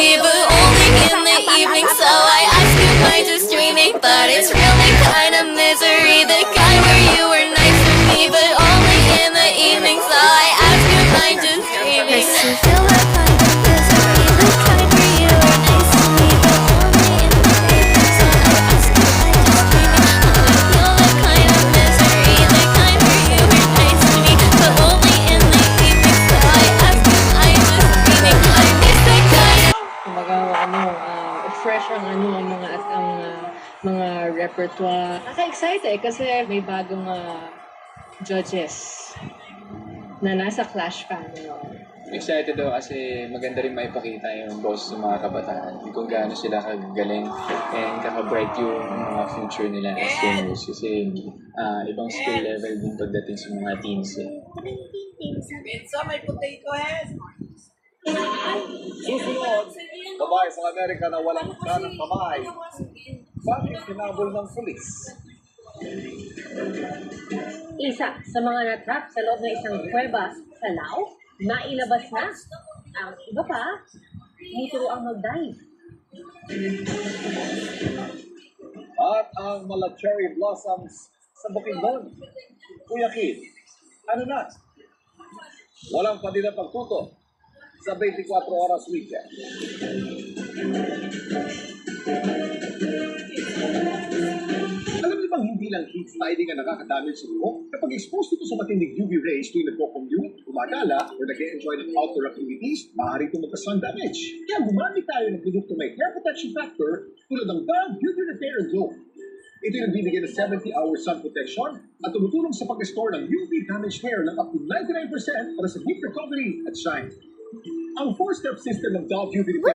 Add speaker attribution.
Speaker 1: me, but only in the evening. So I ask if I'm just dreaming, but it's really kind of misery. The kind where you were nice to me, but only in the evening. So I ask if I'm just dreaming. Yes, you feel that kind of misery. The kind where you were nice to me, but only in the evening. So I ask if I'm just dreaming. Oh, I feel that kind of misery. The kind where you were nice to me, but only in the evening. So I ask if I'm just dreaming. I miss that kind of.
Speaker 2: Kumbaga, fresh ang mga repertoire. Naka-excited kasi may bagong judges na nasa Clash family.
Speaker 3: Excited daw kasi maganda rin maipakita yung boses ng mga kabataan kung gaano sila kagaling and kaka-bright yung mga future nila as singers kasi ibang skill level din pagdating sa mga teens eh.
Speaker 4: Pizza, may potato head.
Speaker 5: Susunod, babae sa Amerika na walang kanang kamay. Bakit kinabol ng pulis?
Speaker 2: Isa sa mga natrap sa loob ng isang kuweba sa Lao, nailabas na. Ang iba pa, nituro ang mag-dive.
Speaker 5: At ang mala cherry blossoms sa Bukidnon. Kuya Kid, ano na? Walang pa din na pagtuto sa 24 oras weekend. Alam niyo bang hindi lang heat sliding ang nakakadamage sa buhok? Kapag exposed ito sa matinding UV rays tuwing nagko-commute, gumagala, o nag-enjoy ng outdoor activities, maaari ito magka-sun damage. Kaya gumamit tayo ng produkto may hair protection factor tulad ng Dove Beauty Repair and Glow. Ito yung bibigyan ng 70-hour sun protection at tumutulong sa pag-restore ng UV damaged hair ng up to 99% para sa heat recovery at shine. Ang 4-step system ng Dove UV Repair